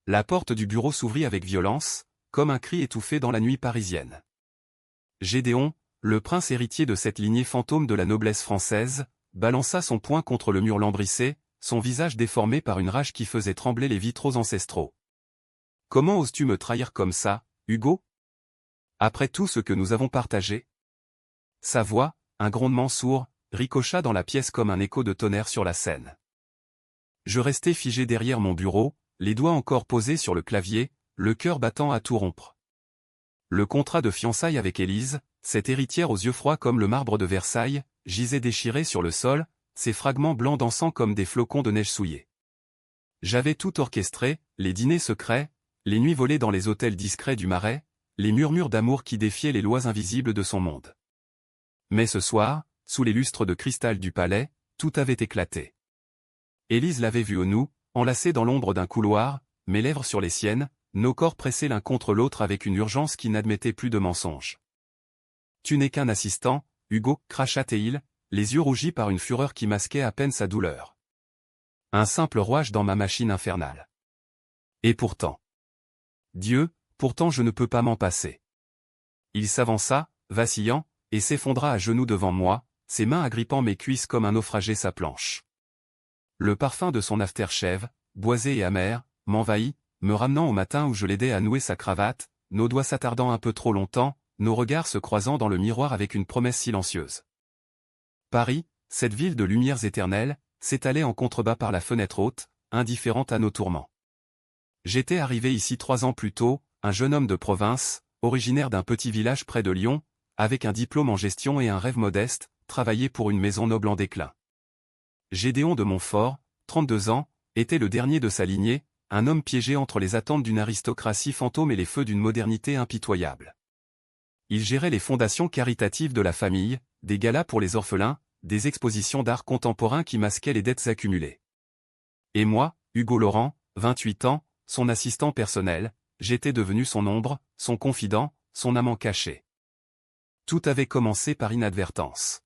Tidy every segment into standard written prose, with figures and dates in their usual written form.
La porte du bureau s'ouvrit avec violence, comme un cri étouffé dans la nuit parisienne. Gédéon, le prince héritier de cette lignée fantôme de la noblesse française, balança son poing contre le mur lambrissé, son visage déformé par une rage qui faisait trembler les vitraux ancestraux. « Comment oses-tu me trahir comme ça, Hugo? Après tout ce que nous avons partagé ?» Sa voix, un grondement sourd, ricocha dans la pièce comme un écho de tonnerre sur la scène. Je restai figé derrière mon bureau, les doigts encore posés sur le clavier, le cœur battant à tout rompre. Le contrat de fiançailles avec Élise, cette héritière aux yeux froids comme le marbre de Versailles, gisait déchiré sur le sol, ses fragments blancs dansant comme des flocons de neige souillés. J'avais tout orchestré, les dîners secrets, les nuits volées dans les hôtels discrets du Marais, les murmures d'amour qui défiaient les lois invisibles de son monde. Mais ce soir, sous les lustres de cristal du palais, tout avait éclaté. Élise l'avait vu au nous, enlacés dans l'ombre d'un couloir, mes lèvres sur les siennes, nos corps pressés l'un contre l'autre avec une urgence qui n'admettait plus de mensonges. « Tu n'es qu'un assistant, Hugo, » cracha-t-il, les yeux rougis par une fureur qui masquait à peine sa douleur. Un simple rouage dans ma machine infernale. Et pourtant. Dieu, pourtant je ne peux pas m'en passer. Il s'avança, vacillant, et s'effondra à genoux devant moi, ses mains agrippant mes cuisses comme un naufragé sa planche. Le parfum de son aftershave, boisé et amer, m'envahit, me ramenant au matin où je l'aidais à nouer sa cravate, nos doigts s'attardant un peu trop longtemps, nos regards se croisant dans le miroir avec une promesse silencieuse. Paris, cette ville de lumières éternelles, s'étalait en contrebas par la fenêtre haute, indifférente à nos tourments. J'étais arrivé ici 3 ans plus tôt, un jeune homme de province, originaire d'un petit village près de Lyon, avec un diplôme en gestion et un rêve modeste, travailler pour une maison noble en déclin. Gédéon de Montfort, 32 ans, était le dernier de sa lignée, un homme piégé entre les attentes d'une aristocratie fantôme et les feux d'une modernité impitoyable. Il gérait les fondations caritatives de la famille, des galas pour les orphelins, des expositions d'art contemporain qui masquaient les dettes accumulées. Et moi, Hugo Laurent, 28 ans, son assistant personnel, j'étais devenu son ombre, son confident, son amant caché. Tout avait commencé par inadvertance.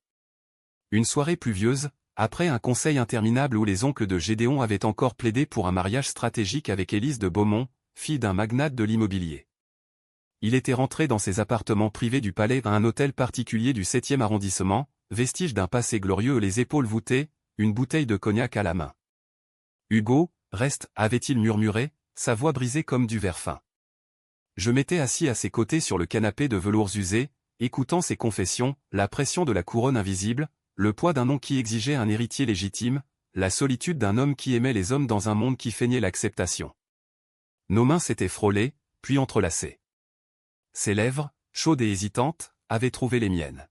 Une soirée pluvieuse, après un conseil interminable où les oncles de Gédéon avaient encore plaidé pour un mariage stratégique avec Élise de Beaumont, fille d'un magnate de l'immobilier. Il était rentré dans ses appartements privés du palais à un hôtel particulier du 7e arrondissement, vestige d'un passé glorieux les épaules voûtées, une bouteille de cognac à la main. « Hugo, reste » avait-il murmuré, sa voix brisée comme du verre fin. Je m'étais assis à ses côtés sur le canapé de velours usé, écoutant ses confessions, la pression de la couronne invisible, le poids d'un nom qui exigeait un héritier légitime, la solitude d'un homme qui aimait les hommes dans un monde qui feignait l'acceptation. Nos mains s'étaient frôlées, puis entrelacées. Ses lèvres, chaudes et hésitantes, avaient trouvé les miennes.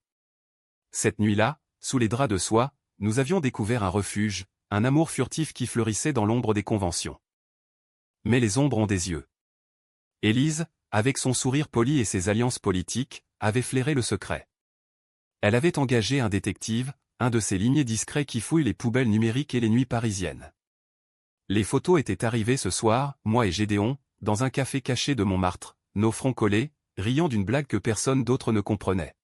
Cette nuit-là, sous les draps de soie, nous avions découvert un refuge, un amour furtif qui fleurissait dans l'ombre des conventions. Mais les ombres ont des yeux. Élise, avec son sourire poli et ses alliances politiques, avait flairé le secret. Elle avait engagé un détective, un de ces lignées discrets qui fouillent les poubelles numériques et les nuits parisiennes. Les photos étaient arrivées ce soir, moi et Gédéon, dans un café caché de Montmartre, nos fronts collés, riant d'une blague que personne d'autre ne comprenait.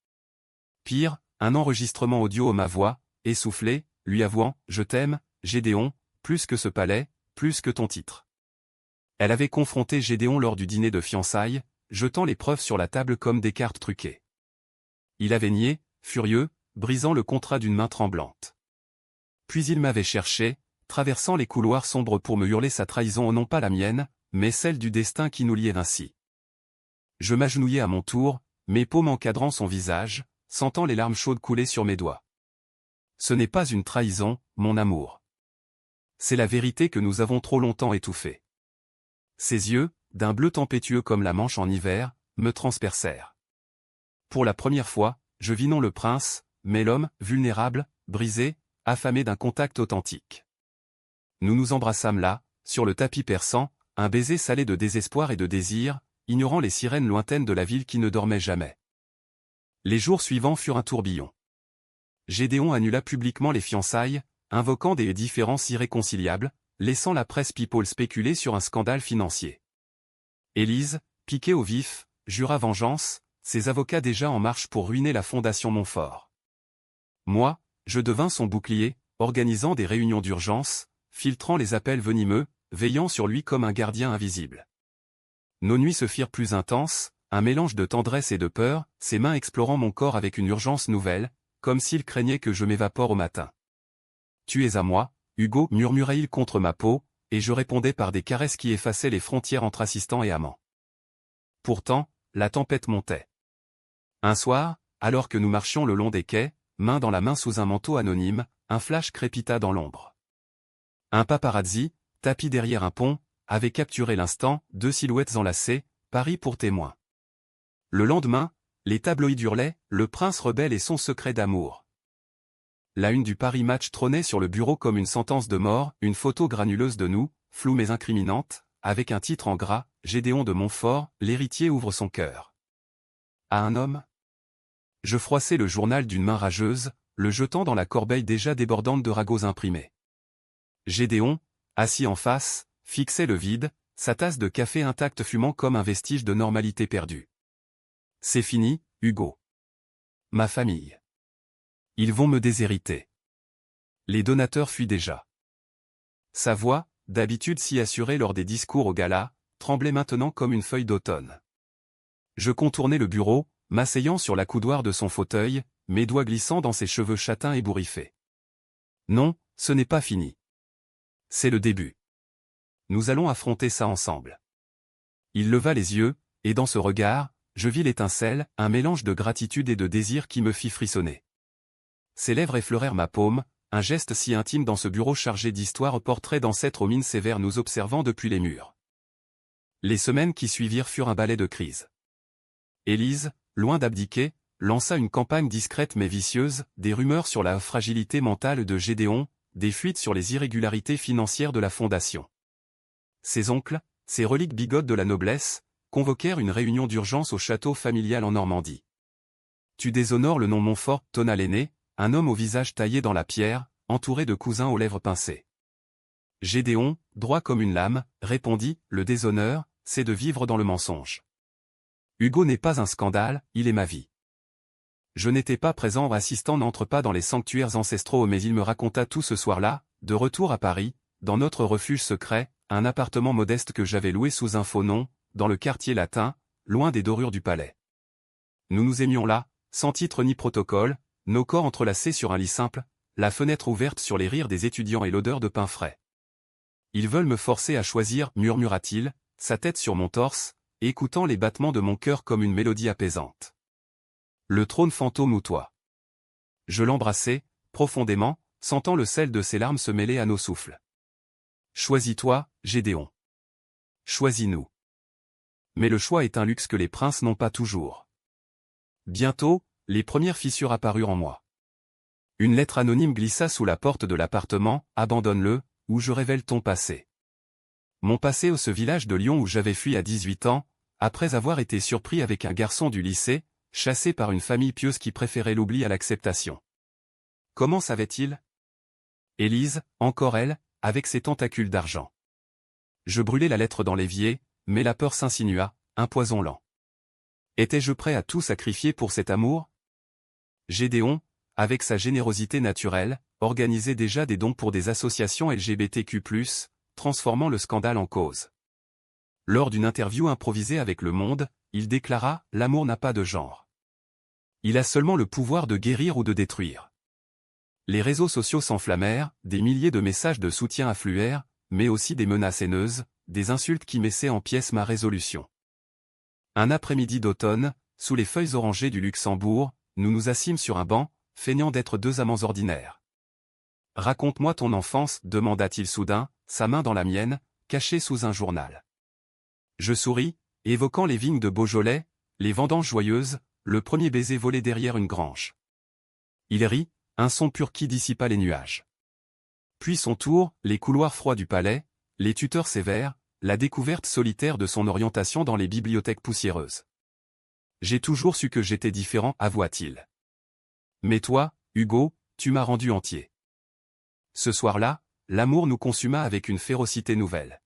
Pire, un enregistrement audio ma voix, essoufflée, lui avouant « Je t'aime, Gédéon, plus que ce palais, plus que ton titre ». Elle avait confronté Gédéon lors du dîner de fiançailles, jetant les preuves sur la table comme des cartes truquées. Il avait nié, furieux, brisant le contrat d'une main tremblante. Puis il m'avait cherché, traversant les couloirs sombres pour me hurler sa trahison non pas la mienne, mais celle du destin qui nous liait ainsi. Je m'agenouillai à mon tour, mes paumes encadrant son visage, sentant les larmes chaudes couler sur mes doigts. Ce n'est pas une trahison, mon amour. C'est la vérité que nous avons trop longtemps étouffée. Ses yeux, d'un bleu tempétueux comme la Manche en hiver, me transpercèrent. Pour la première fois, je vis non le prince, mais l'homme, vulnérable, brisé, affamé d'un contact authentique. Nous nous embrassâmes là, sur le tapis persan, un baiser salé de désespoir et de désir, ignorant les sirènes lointaines de la ville qui ne dormait jamais. Les jours suivants furent un tourbillon. Gédéon annula publiquement les fiançailles, invoquant des différences irréconciliables, laissant la presse people spéculer sur un scandale financier. Élise, piquée au vif, jura vengeance, ses avocats déjà en marche pour ruiner la fondation Montfort. Moi, je devins son bouclier, organisant des réunions d'urgence, filtrant les appels venimeux, veillant sur lui comme un gardien invisible. Nos nuits se firent plus intenses, un mélange de tendresse et de peur, ses mains explorant mon corps avec une urgence nouvelle, comme s'il craignait que je m'évapore au matin. « Tu es à moi, Hugo » murmurait-il contre ma peau, et je répondais par des caresses qui effaçaient les frontières entre assistant et amant. Pourtant, la tempête montait. Un soir, alors que nous marchions le long des quais, main dans la main sous un manteau anonyme, un flash crépita dans l'ombre. Un paparazzi, tapi derrière un pont, avait capturé l'instant, deux silhouettes enlacées, Paris pour témoin. Le lendemain, les tabloïds hurlaient, le prince rebelle et son secret d'amour. La une du Paris Match trônait sur le bureau comme une sentence de mort, une photo granuleuse de nous, floue mais incriminante, avec un titre en gras, Gédéon de Montfort, l'héritier ouvre son cœur. À un homme? Je froissai le journal d'une main rageuse, le jetant dans la corbeille déjà débordante de ragots imprimés. Gédéon, assis en face, fixait le vide, sa tasse de café intacte fumant comme un vestige de normalité perdue. C'est fini, Hugo. Ma famille. Ils vont me déshériter. Les donateurs fuient déjà. Sa voix, d'habitude si assurée lors des discours au gala, tremblait maintenant comme une feuille d'automne. Je contournai le bureau, m'asseyant sur la coudoir de son fauteuil, mes doigts glissant dans ses cheveux châtains ébouriffés. Non, ce n'est pas fini. C'est le début. Nous allons affronter ça ensemble. Il leva les yeux, et dans ce regard, je vis l'étincelle, un mélange de gratitude et de désir qui me fit frissonner. Ses lèvres effleurèrent ma paume, un geste si intime dans ce bureau chargé d'histoires portrait d'ancêtres aux mines sévères nous observant depuis les murs. Les semaines qui suivirent furent un balai de crise. Élise, loin d'abdiquer, lança une campagne discrète mais vicieuse, des rumeurs sur la fragilité mentale de Gédéon, des fuites sur les irrégularités financières de la fondation. Ses oncles, ces reliques bigotes de la noblesse, convoquèrent une réunion d'urgence au château familial en Normandie. « Tu déshonores le nom Montfort » tonna l'aîné, un homme au visage taillé dans la pierre, entouré de cousins aux lèvres pincées. Gédéon, droit comme une lame, répondit, « Le déshonneur, c'est de vivre dans le mensonge. Hugo n'est pas un scandale, il est ma vie. » Je n'étais pas présent, assistant n'entre pas dans les sanctuaires ancestraux, mais il me raconta tout ce soir-là, de retour à Paris, dans notre refuge secret, un appartement modeste que j'avais loué sous un faux nom, dans le quartier latin, loin des dorures du palais. Nous nous aimions là, sans titre ni protocole, nos corps entrelacés sur un lit simple, la fenêtre ouverte sur les rires des étudiants et l'odeur de pain frais. Ils veulent me forcer à choisir, murmura-t-il, sa tête sur mon torse, écoutant les battements de mon cœur comme une mélodie apaisante. Le trône fantôme ou toi? Je l'embrassai, profondément, sentant le sel de ses larmes se mêler à nos souffles. Choisis-toi, Gédéon. Choisis-nous. Mais le choix est un luxe que les princes n'ont pas toujours. Bientôt, les premières fissures apparurent en moi. Une lettre anonyme glissa sous la porte de l'appartement, « Abandonne-le, ou je révèle ton passé. » Mon passé au ce village de Lyon où j'avais fui à 18 ans, après avoir été surpris avec un garçon du lycée, chassé par une famille pieuse qui préférait l'oubli à l'acceptation. Comment savait-il? Élise, encore elle, avec ses tentacules d'argent. Je brûlai la lettre dans l'évier, mais la peur s'insinua, un poison lent. Étais-je prêt à tout sacrifier pour cet amour? Gédéon, avec sa générosité naturelle, organisait déjà des dons pour des associations LGBTQ+, transformant le scandale en cause. Lors d'une interview improvisée avec Le Monde, il déclara « L'amour n'a pas de genre. Il a seulement le pouvoir de guérir ou de détruire. » Les réseaux sociaux s'enflammèrent, des milliers de messages de soutien affluèrent, mais aussi des menaces haineuses, des insultes qui mettaient en pièces ma résolution. Un après-midi d'automne, sous les feuilles orangées du Luxembourg, nous nous assîmes sur un banc, feignant d'être deux amants ordinaires. « Raconte-moi ton enfance » demanda-t-il soudain, sa main dans la mienne, cachée sous un journal. Je souris, évoquant les vignes de Beaujolais, les vendanges joyeuses, le premier baiser volé derrière une grange. Il rit, un son pur qui dissipa les nuages. Puis son tour, les couloirs froids du palais, les tuteurs sévères, la découverte solitaire de son orientation dans les bibliothèques poussiéreuses. J'ai toujours su que j'étais différent, avoua-t-il. Mais toi, Hugo, tu m'as rendu entier. Ce soir-là, l'amour nous consuma avec une férocité nouvelle.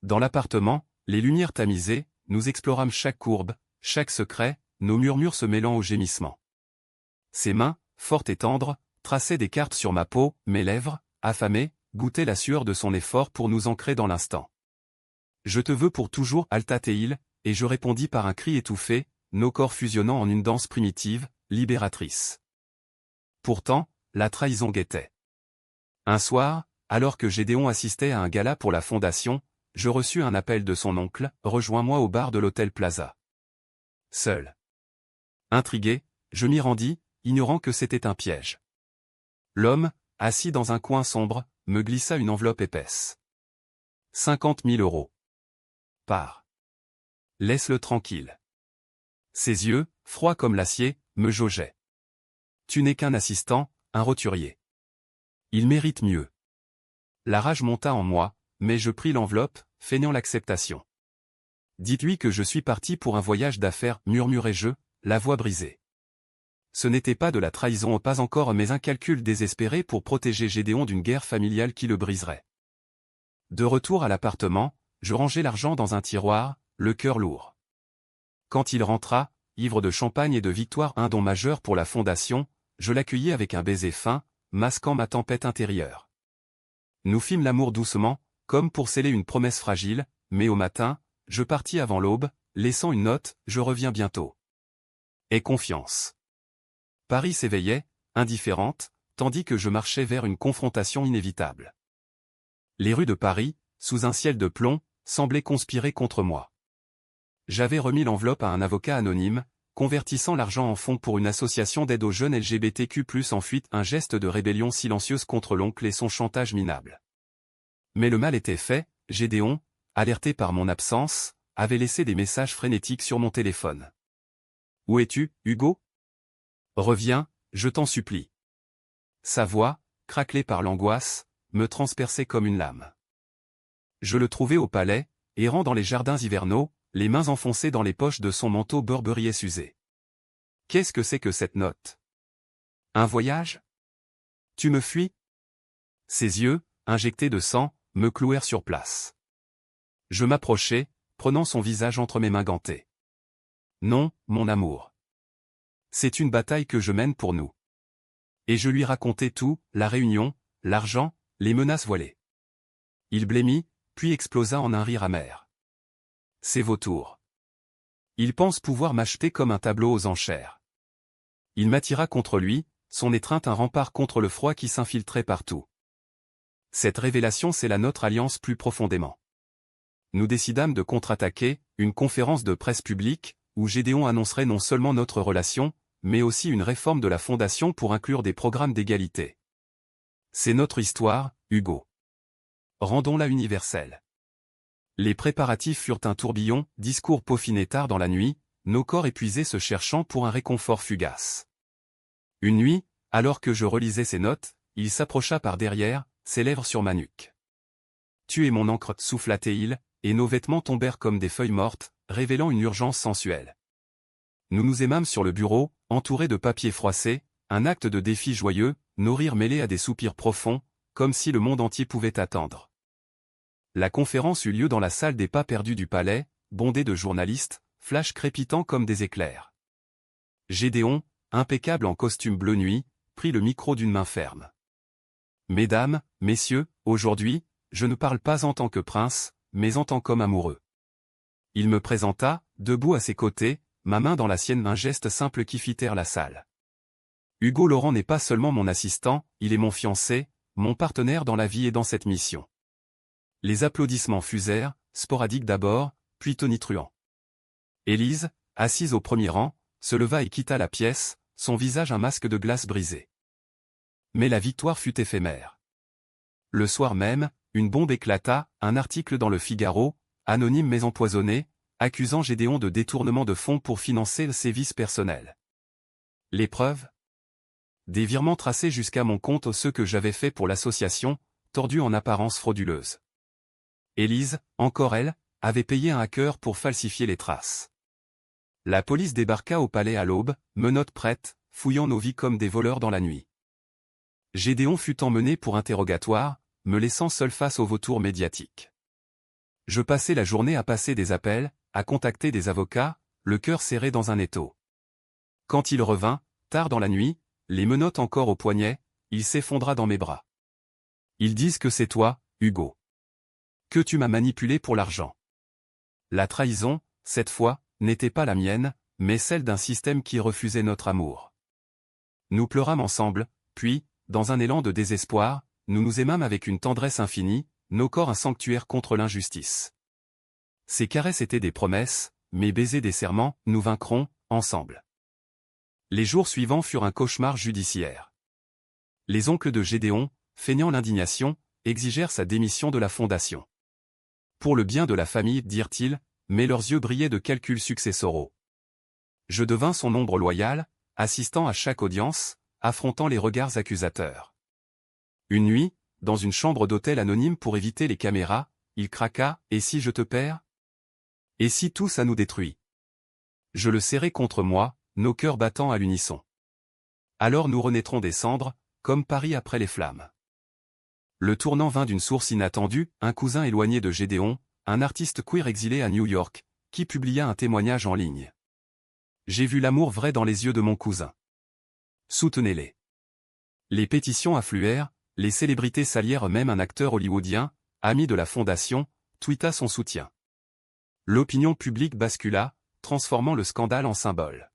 Dans l'appartement, les lumières tamisées, nous explorâmes chaque courbe, chaque secret, nos murmures se mêlant aux gémissements. Ses mains, fortes et tendres, traçaient des cartes sur ma peau, mes lèvres, affamées, goûtait la sueur de son effort pour nous ancrer dans l'instant. Je te veux pour toujours, Altatéil, et je répondis par un cri étouffé, nos corps fusionnant en une danse primitive, libératrice. Pourtant, la trahison guettait. Un soir, alors que Gédéon assistait à un gala pour la fondation, je reçus un appel de son oncle, rejoins-moi au bar de l'Hôtel Plaza. Seul. Intrigué, je m'y rendis, ignorant que c'était un piège. L'homme, assis dans un coin sombre, me glissa une enveloppe épaisse. 50 000 euros. Pars. Laisse-le tranquille. Ses yeux, froids comme l'acier, me jaugeaient. Tu n'es qu'un assistant, un roturier. Il mérite mieux. La rage monta en moi, mais je pris l'enveloppe, feignant l'acceptation. Dites-lui que je suis parti pour un voyage d'affaires, murmurai-je, la voix brisée. Ce n'était pas de la trahison, pas encore, mais un calcul désespéré pour protéger Gédéon d'une guerre familiale qui le briserait. De retour à l'appartement, je rangeai l'argent dans un tiroir, le cœur lourd. Quand il rentra, ivre de champagne et de victoire, un don majeur pour la fondation, je l'accueillis avec un baiser fin, masquant ma tempête intérieure. Nous fîmes l'amour doucement, comme pour sceller une promesse fragile, mais au matin, je partis avant l'aube, laissant une note, je reviens bientôt. Aie confiance. Paris s'éveillait, indifférente, tandis que je marchais vers une confrontation inévitable. Les rues de Paris, sous un ciel de plomb, semblaient conspirer contre moi. J'avais remis l'enveloppe à un avocat anonyme, convertissant l'argent en fonds pour une association d'aide aux jeunes LGBTQ+ en fuite, un geste de rébellion silencieuse contre l'oncle et son chantage minable. Mais le mal était fait, Gédéon, alerté par mon absence, avait laissé des messages frénétiques sur mon téléphone. « Où es-tu, Hugo ? Reviens, je t'en supplie. » Sa voix, craquelée par l'angoisse, me transperçait comme une lame. Je le trouvai au palais, errant dans les jardins hivernaux, les mains enfoncées dans les poches de son manteau Burberry usé. « Qu'est-ce que c'est que cette note ? Un voyage ? Tu me fuis ?» Ses yeux, injectés de sang, me clouèrent sur place. Je m'approchai, prenant son visage entre mes mains gantées. « Non, mon amour. C'est une bataille que je mène pour nous. » Et je lui racontai tout, la réunion, l'argent, les menaces voilées. Il blêmit, puis explosa en un rire amer. C'est vautour. Il pense pouvoir m'acheter comme un tableau aux enchères. Il m'attira contre lui, son étreinte un rempart contre le froid qui s'infiltrait partout. Cette révélation scella notre alliance plus profondément. Nous décidâmes de contre-attaquer, une conférence de presse publique, où Gédéon annoncerait non seulement notre relation, mais aussi une réforme de la fondation pour inclure des programmes d'égalité. C'est notre histoire, Hugo. Rendons-la universelle. Les préparatifs furent un tourbillon, discours peaufinés tard dans la nuit, nos corps épuisés se cherchant pour un réconfort fugace. Une nuit, alors que je relisais ces notes, il s'approcha par derrière, ses lèvres sur ma nuque. « Tu es mon encre, souffla-t-il, et nos vêtements tombèrent comme des feuilles mortes, révélant une urgence sensuelle. Nous nous aimâmes sur le bureau, entourés de papiers froissés, un acte de défi joyeux, nos rires mêlés à des soupirs profonds, comme si le monde entier pouvait attendre. La conférence eut lieu dans la salle des pas perdus du palais, bondée de journalistes, flash crépitant comme des éclairs. Gédéon, impeccable en costume bleu nuit, prit le micro d'une main ferme. « Mesdames, messieurs, aujourd'hui, je ne parle pas en tant que prince, mais en tant qu'homme amoureux. » Il me présenta, debout à ses côtés, ma main dans la sienne, un geste simple qui fit taire la salle. Hugo Laurent n'est pas seulement mon assistant, il est mon fiancé, mon partenaire dans la vie et dans cette mission. Les applaudissements fusèrent, sporadiques d'abord, puis tonitruants. Élise, assise au premier rang, se leva et quitta la pièce, son visage un masque de glace brisé. Mais la victoire fut éphémère. Le soir même, une bombe éclata, un article dans le Figaro, anonyme mais empoisonné, accusant Gédéon de détournement de fonds pour financer ses vices personnels. Les preuves ? Des virements tracés jusqu'à mon compte, ceux que j'avais faits pour l'association, tordus en apparence frauduleuses. Élise, encore elle, avait payé un hacker pour falsifier les traces. La police débarqua au palais à l'aube, menottes prêtes, fouillant nos vies comme des voleurs dans la nuit. Gédéon fut emmené pour interrogatoire, me laissant seul face au vautour médiatique. Je passai la journée à passer des appels, à contacter des avocats, le cœur serré dans un étau. Quand il revint, tard dans la nuit, les menottes encore au poignet, il s'effondra dans mes bras. Ils disent que c'est toi, Hugo. Que tu m'as manipulé pour l'argent. La trahison, cette fois, n'était pas la mienne, mais celle d'un système qui refusait notre amour. Nous pleurâmes ensemble, puis, dans un élan de désespoir, nous nous aimâmes avec une tendresse infinie, nos corps un sanctuaire contre l'injustice. Ces caresses étaient des promesses, mes baisers des serments, nous vaincrons, ensemble. Les jours suivants furent un cauchemar judiciaire. Les oncles de Gédéon, feignant l'indignation, exigèrent sa démission de la fondation. Pour le bien de la famille, dirent-ils, mais leurs yeux brillaient de calculs successoraux. Je devins son ombre loyale, assistant à chaque audience, affrontant les regards accusateurs. Une nuit, dans une chambre d'hôtel anonyme pour éviter les caméras, il craqua, « Et si je te perds ? Et si tout ça nous détruit ?» Je le serrai contre moi, nos cœurs battant à l'unisson. Alors nous renaîtrons des cendres, comme Paris après les flammes. Le tournant vint d'une source inattendue, un cousin éloigné de Gédéon, un artiste queer exilé à New York, qui publia un témoignage en ligne. J'ai vu l'amour vrai dans les yeux de mon cousin. Soutenez-les. Les pétitions affluèrent, les célébrités s'allièrent, même un acteur hollywoodien, ami de la fondation, tweeta son soutien. L'opinion publique bascula, transformant le scandale en symbole.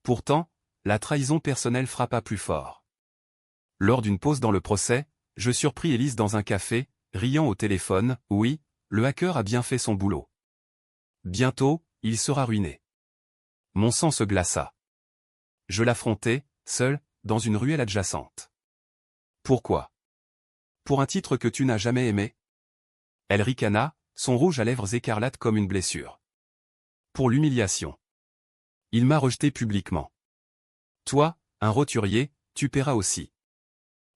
Pourtant, la trahison personnelle frappa plus fort. Lors d'une pause dans le procès, je surpris Élise dans un café, riant au téléphone, « Oui, le hacker a bien fait son boulot. Bientôt, il sera ruiné. » Mon sang se glaça. Je l'affrontai, seul, dans une ruelle adjacente. Pourquoi? Pour un titre que tu n'as jamais aimé? Elle ricana, son rouge à lèvres écarlate comme une blessure. Pour l'humiliation. Il m'a rejeté publiquement. Toi, un roturier, tu paieras aussi.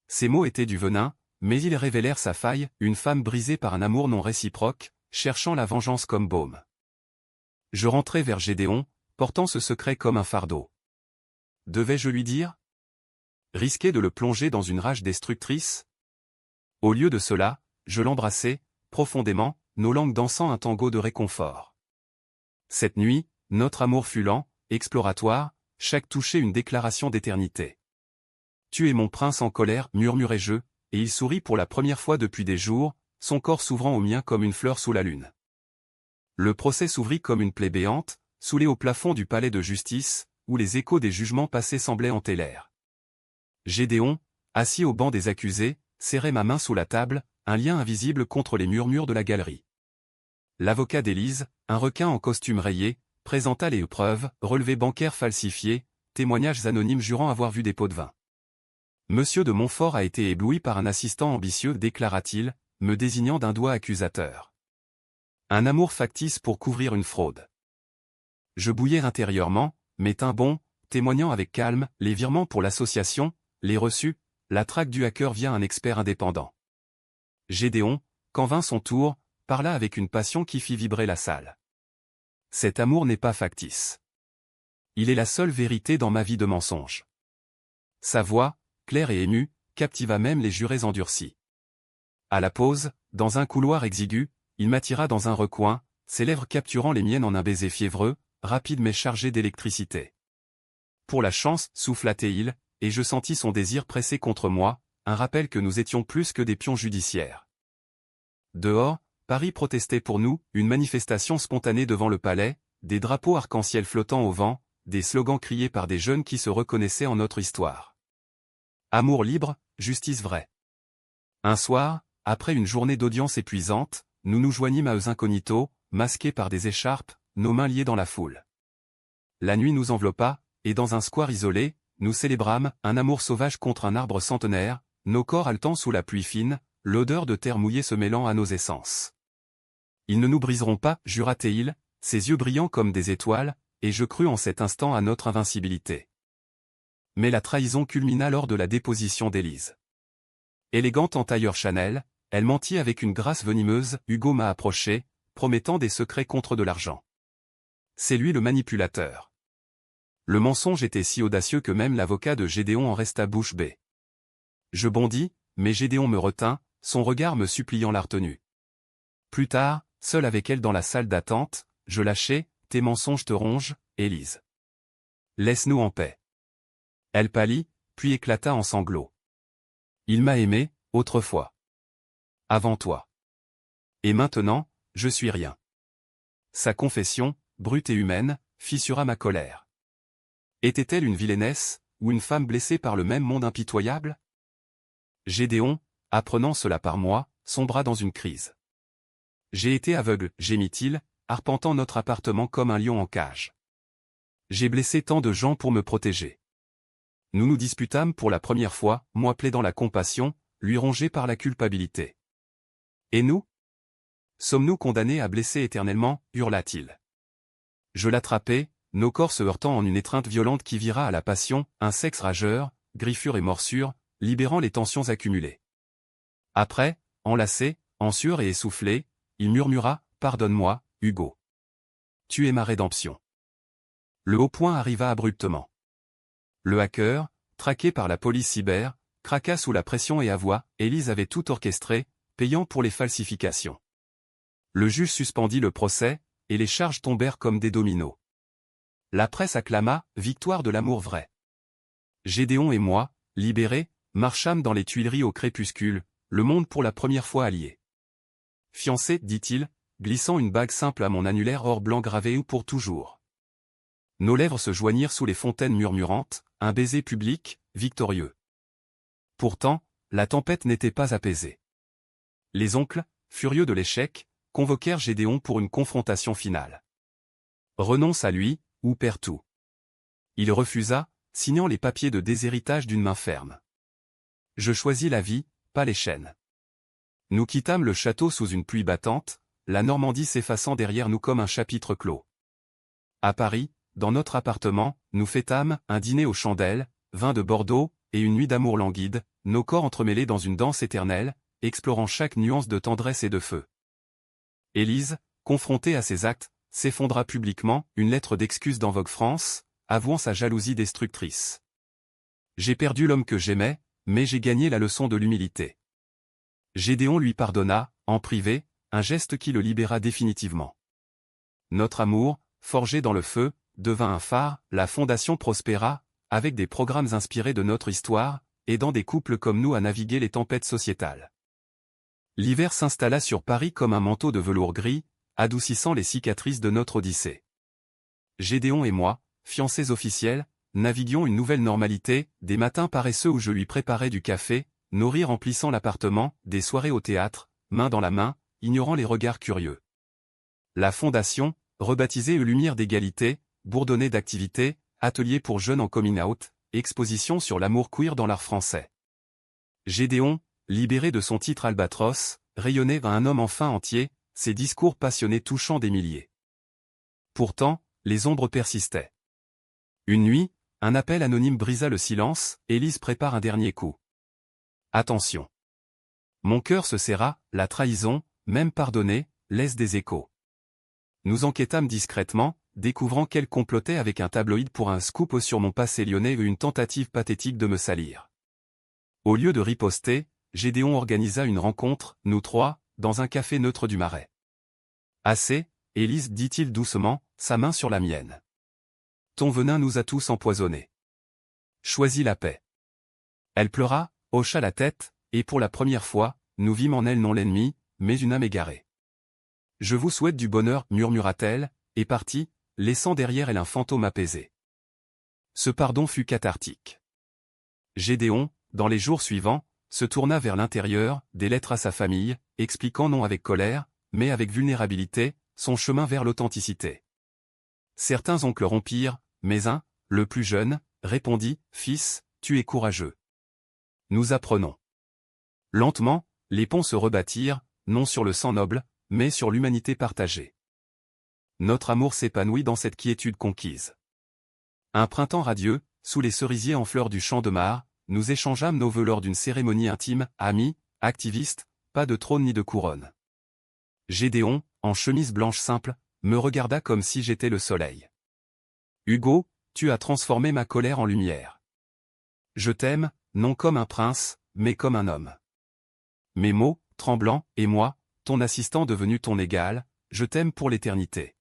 Ces mots étaient du venin, mais ils révélèrent sa faille, une femme brisée par un amour non réciproque, cherchant la vengeance comme baume. Je rentrai vers Gédéon, portant ce secret comme un fardeau. Devais-je lui dire? Risquer de le plonger dans une rage destructrice? Au lieu de cela, je l'embrassai, profondément, nos langues dansant un tango de réconfort. Cette nuit, notre amour fut lent, exploratoire, chaque toucher une déclaration d'éternité. Tu es mon prince en colère, murmurai-je, et il sourit pour la première fois depuis des jours, son corps s'ouvrant au mien comme une fleur sous la lune. Le procès s'ouvrit comme une plaie béante, soulée au plafond du palais de justice, où les échos des jugements passés semblaient hanter l'air. Gédéon, assis au banc des accusés, serrait ma main sous la table, un lien invisible contre les murmures de la galerie. L'avocat d'Élise, un requin en costume rayé, présenta les preuves, relevés bancaires falsifiés, témoignages anonymes jurant avoir vu des pots de vin. Monsieur de Montfort a été ébloui par un assistant ambitieux, déclara-t-il, me désignant d'un doigt accusateur. Un amour factice pour couvrir une fraude. Je bouillais intérieurement, mais tins bon, témoignant avec calme, les virements pour l'association, les reçus, la traque du hacker via un expert indépendant. Gédéon, quand vint son tour, parla avec une passion qui fit vibrer la salle. Cet amour n'est pas factice. Il est la seule vérité dans ma vie de mensonge. Sa voix, claire et émue, captiva même les jurés endurcis. À la pause, dans un couloir exigu, il m'attira dans un recoin, ses lèvres capturant les miennes en un baiser fiévreux, rapide mais chargé d'électricité. Pour la chance, souffla-t-il, et je sentis son désir pressé contre moi, un rappel que nous étions plus que des pions judiciaires. Dehors, Paris protestait pour nous, une manifestation spontanée devant le palais, des drapeaux arc-en-ciel flottant au vent, des slogans criés par des jeunes qui se reconnaissaient en notre histoire. Amour libre, justice vraie. Un soir, après une journée d'audience épuisante, nous nous joignîmes à eux incognito, masqués par des écharpes, nos mains liées dans la foule. La nuit nous enveloppa, et dans un square isolé, nous célébrâmes un amour sauvage contre un arbre centenaire, nos corps haletant sous la pluie fine, l'odeur de terre mouillée se mêlant à nos essences. Ils ne nous briseront pas, jura-t-il, ses yeux brillants comme des étoiles, et je crus en cet instant à notre invincibilité. Mais la trahison culmina lors de la déposition d'Élise. Élégante en tailleur Chanel, elle mentit avec une grâce venimeuse, Hugo m'a approché, promettant des secrets contre de l'argent. C'est lui le manipulateur. Le mensonge était si audacieux que même l'avocat de Gédéon en resta bouche bée. Je bondis, mais Gédéon me retint, son regard me suppliant la retenue. Plus tard, seul avec elle dans la salle d'attente, je lâchai, tes mensonges te rongent, Élise. Laisse-nous en paix. Elle pâlit, puis éclata en sanglots. Il m'a aimé, autrefois. Avant toi. Et maintenant, je suis rien. Sa confession, brute et humaine, fissura ma colère. Était-elle une vilainesse, ou une femme blessée par le même monde impitoyable? Gédéon, apprenant cela par moi, sombra dans une crise. J'ai été aveugle, gémit-il, arpentant notre appartement comme un lion en cage. J'ai blessé tant de gens pour me protéger. Nous nous disputâmes pour la première fois, moi plaidant la compassion, lui rongé par la culpabilité. Et nous? Sommes-nous condamnés à blesser éternellement, hurla-t-il. Je l'attrapai, nos corps se heurtant en une étreinte violente qui vira à la passion, un sexe rageur, griffure et morsure, libérant les tensions accumulées. Après, enlacé, en sueur et essoufflé, il murmura, « Pardonne-moi, Hugo. Tu es ma rédemption. » Le haut point arriva abruptement. Le hacker, traqué par la police cyber, craqua sous la pression et avoua, Élise avait tout orchestré, payant pour les falsifications. Le juge suspendit le procès, et les charges tombèrent comme des dominos. La presse acclama, victoire de l'amour vrai. Gédéon et moi, libérés, marchâmes dans les Tuileries au crépuscule, le monde pour la première fois allié. Fiancé, dit-il, glissant une bague simple à mon annulaire or blanc gravé ou pour toujours. Nos lèvres se joignirent sous les fontaines murmurantes, un baiser public, victorieux. Pourtant, la tempête n'était pas apaisée. Les oncles, furieux de l'échec, convoquèrent Gédéon pour une confrontation finale. Renonce à lui, ou perds tout. Il refusa, signant les papiers de déshéritage d'une main ferme. Je choisis la vie, pas les chaînes. Nous quittâmes le château sous une pluie battante, la Normandie s'effaçant derrière nous comme un chapitre clos. À Paris, dans notre appartement, nous fêtâmes un dîner aux chandelles, vin de Bordeaux, et une nuit d'amour languide, nos corps entremêlés dans une danse éternelle, explorant chaque nuance de tendresse et de feu. Élise, confrontée à ces actes, s'effondra publiquement, une lettre d'excuse dans Vogue France, avouant sa jalousie destructrice. J'ai perdu l'homme que j'aimais, mais j'ai gagné la leçon de l'humilité. Gédéon lui pardonna, en privé, un geste qui le libéra définitivement. Notre amour, forgé dans le feu, devint un phare, la fondation prospéra, avec des programmes inspirés de notre histoire, aidant des couples comme nous à naviguer les tempêtes sociétales. L'hiver s'installa sur Paris comme un manteau de velours gris, adoucissant les cicatrices de notre odyssée. Gédéon et moi, fiancés officiels, naviguions une nouvelle normalité, des matins paresseux où je lui préparais du café, nos rires remplissant l'appartement, des soirées au théâtre, main dans la main, ignorant les regards curieux. La fondation, rebaptisée Lumière d'égalité, bourdonnait d'activités, ateliers pour jeunes en coming out, exposition sur l'amour queer dans l'art français. Gédéon, libéré de son titre Albatros, rayonnait un homme enfin entier, ses discours passionnés touchant des milliers. Pourtant, les ombres persistaient. Une nuit, un appel anonyme brisa le silence, Élise prépare un dernier coup. Attention. Mon cœur se serra, la trahison, même pardonnée, laisse des échos. Nous enquêtâmes discrètement, découvrant qu'elle complotait avec un tabloïd pour un scoop sur mon passé lyonnais et une tentative pathétique de me salir. Au lieu de riposter, Gédéon organisa une rencontre, nous trois, dans un café neutre du Marais. Assez, Élise, dit-il doucement, sa main sur la mienne. Ton venin nous a tous empoisonnés. Choisis la paix. Elle pleura, hocha la tête, et pour la première fois, nous vîmes en elle non l'ennemi, mais une âme égarée. Je vous souhaite du bonheur, murmura-t-elle, et partit, laissant derrière elle un fantôme apaisé. Ce pardon fut cathartique. Gédéon, dans les jours suivants, se tourna vers l'intérieur, des lettres à sa famille, expliquant non avec colère, mais avec vulnérabilité, son chemin vers l'authenticité. Certains oncles rompirent, mais un, le plus jeune, répondit, « Fils, tu es courageux. Nous apprenons. » Lentement, les ponts se rebâtirent, non sur le sang noble, mais sur l'humanité partagée. Notre amour s'épanouit dans cette quiétude conquise. Un printemps radieux, sous les cerisiers en fleurs du champ de Mars, nous échangeâmes nos vœux lors d'une cérémonie intime, amis, activistes, pas de trône ni de couronne. Gédéon, en chemise blanche simple, me regarda comme si j'étais le soleil. Hugo, tu as transformé ma colère en lumière. Je t'aime, non comme un prince, mais comme un homme. Mes mots, tremblants, et moi, ton assistant devenu ton égal, je t'aime pour l'éternité.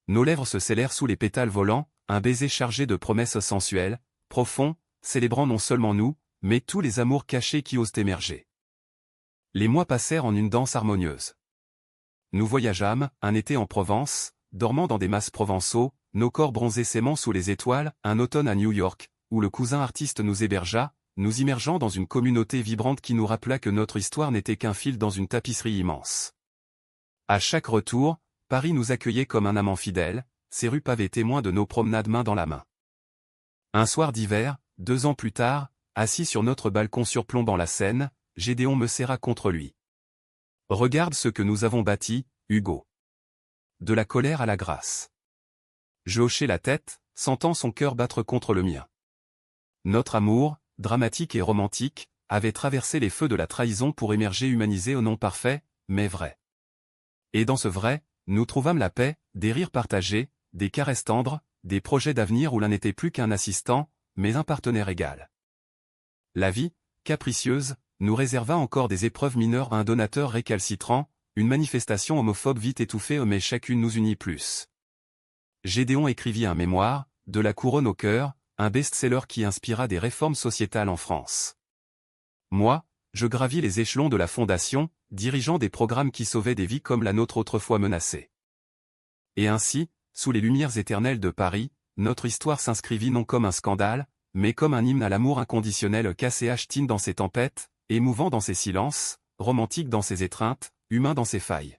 Nos lèvres se scellèrent sous les pétales volants, un baiser chargé de promesses sensuelles, profond, célébrant non seulement nous, mais tous les amours cachés qui osent émerger. Les mois passèrent en une danse harmonieuse. Nous voyageâmes, un été en Provence, dormant dans des mas provençaux, nos corps bronzés s'aimant sous les étoiles, un automne à New York, où le cousin artiste nous hébergea, nous immergeant dans une communauté vibrante qui nous rappela que notre histoire n'était qu'un fil dans une tapisserie immense. À chaque retour, Paris nous accueillait comme un amant fidèle, ses rues pavées témoins de nos promenades main dans la main. Un soir d'hiver, 2 ans plus tard, assis sur notre balcon surplombant la Seine, Gédéon me serra contre lui. « Regarde ce que nous avons bâti, Hugo. » De la colère à la grâce. Je hochai la tête, sentant son cœur battre contre le mien. Notre amour, dramatique et romantique, avait traversé les feux de la trahison pour émerger humanisé au non parfait, mais vrai. Et dans ce vrai, nous trouvâmes la paix, des rires partagés, des caresses tendres, des projets d'avenir où l'un n'était plus qu'un assistant, mais un partenaire égal. La vie, capricieuse, nous réserva encore des épreuves mineures à un donateur récalcitrant, une manifestation homophobe vite étouffée mais chacune nous unit plus. Gédéon écrivit un mémoire, De la couronne au cœur, un best-seller qui inspira des réformes sociétales en France. Moi, je gravis les échelons de la fondation, dirigeant des programmes qui sauvaient des vies comme la nôtre autrefois menacée. Et ainsi, sous les lumières éternelles de Paris, notre histoire s'inscrivit non comme un scandale, mais comme un hymne à l'amour inconditionnel KCH dans ses tempêtes, émouvant dans ses silences, romantique dans ses étreintes, humain dans ses failles.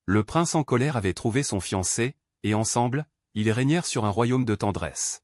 Le prince en colère avait trouvé son fiancé, et ensemble, ils régnèrent sur un royaume de tendresse.